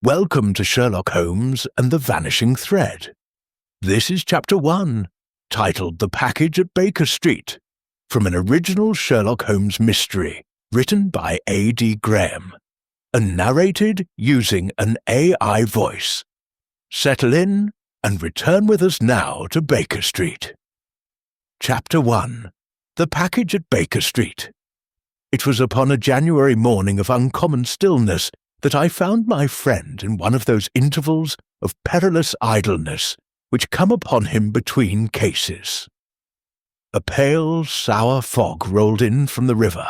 Welcome to Sherlock Holmes and the Vanishing Thread. This is Chapter 1, titled The Package at Baker Street, from an original Sherlock Holmes mystery written by A.D. Graham and narrated using an AI voice. Settle in and return with us now to Baker Street. Chapter 1, The Package at Baker Street. It was upon a January morning of uncommon stillness that I found my friend in one of those intervals of perilous idleness which come upon him between cases. A pale, sour fog rolled in from the river,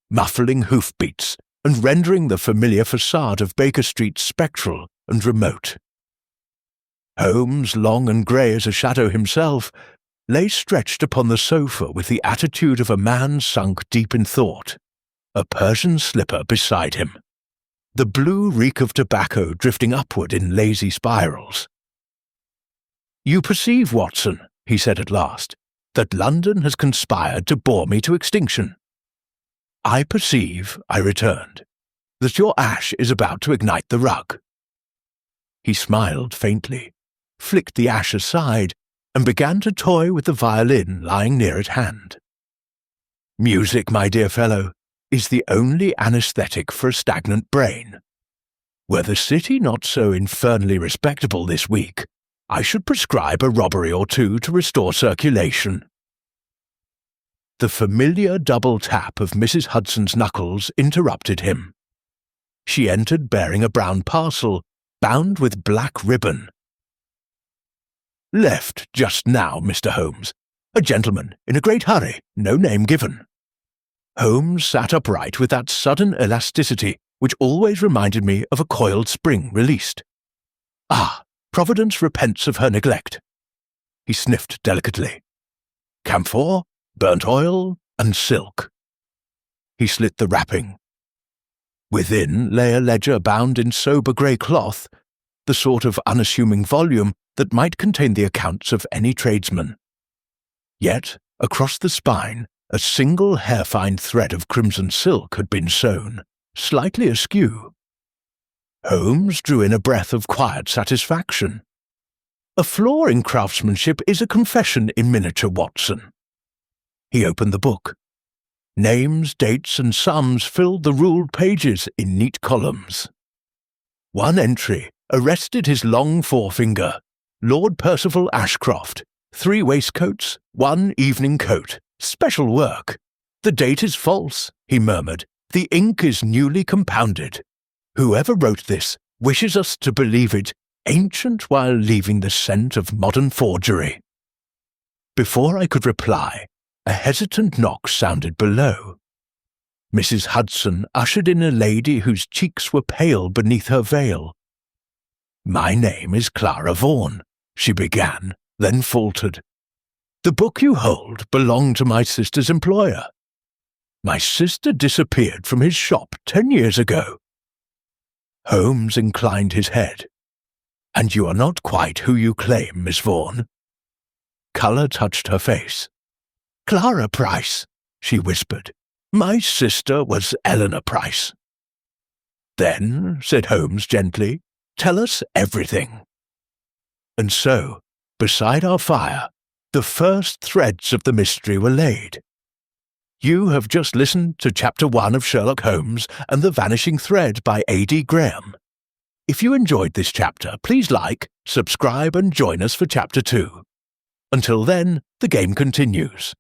muffling hoofbeats and rendering the familiar facade of Baker Street spectral and remote. Holmes, long and grey as a shadow himself, lay stretched upon the sofa with the attitude of a man sunk deep in thought, a Persian slipper beside him, the blue reek of tobacco drifting upward in lazy spirals. "You perceive, Watson," he said at last, "that London has conspired to bore me to extinction." "I perceive," I returned, "that your ash is about to ignite the rug." He smiled faintly, flicked the ash aside, and began to toy with the violin lying near at hand. "Music, my dear fellow, is the only anaesthetic for a stagnant brain. Were the city not so infernally respectable this week, I should prescribe a robbery or two to restore circulation." The familiar double tap of Mrs. Hudson's knuckles interrupted him. She entered bearing a brown parcel, bound with black ribbon. "Left just now, Mr. Holmes. A gentleman in a great hurry, no name given." Holmes sat upright with that sudden elasticity which always reminded me of a coiled spring released. "Ah, Providence repents of her neglect." He sniffed delicately. "Camphor, burnt oil, and silk." He slit the wrapping. Within lay a ledger bound in sober grey cloth, the sort of unassuming volume that might contain the accounts of any tradesman. Yet, across the spine, a single hair-fine thread of crimson silk had been sewn, slightly askew. Holmes drew in a breath of quiet satisfaction. A flaw in craftsmanship is a confession in miniature, Watson. He opened the book. Names, dates, and sums filled the ruled pages in neat columns. One entry arrested his long forefinger. Lord Percival Ashcroft, 3 waistcoats, 1 evening coat. Special work. "The date is false," he murmured. "The ink is newly compounded. Whoever wrote this wishes us to believe it ancient while leaving the scent of modern forgery." Before I could reply, a hesitant knock sounded below. Mrs. Hudson ushered in a lady whose cheeks were pale beneath her veil. "My name is Clara Vaughan," she began, then faltered. "The book you hold belonged to my sister's employer. My sister disappeared from his shop 10 years ago." Holmes inclined his head. "And you are not quite who you claim, Miss Vaughan?" Colour touched her face. "Clara Price," she whispered. "My sister was Eleanor Price." "Then," said Holmes gently, "tell us everything." And so, beside our fire, the first threads of the mystery were laid. You have just listened to Chapter 1 of Sherlock Holmes and the Vanishing Thread by A.D. Graham. If you enjoyed this chapter, please like, subscribe and join us for Chapter 2. Until then, the game continues.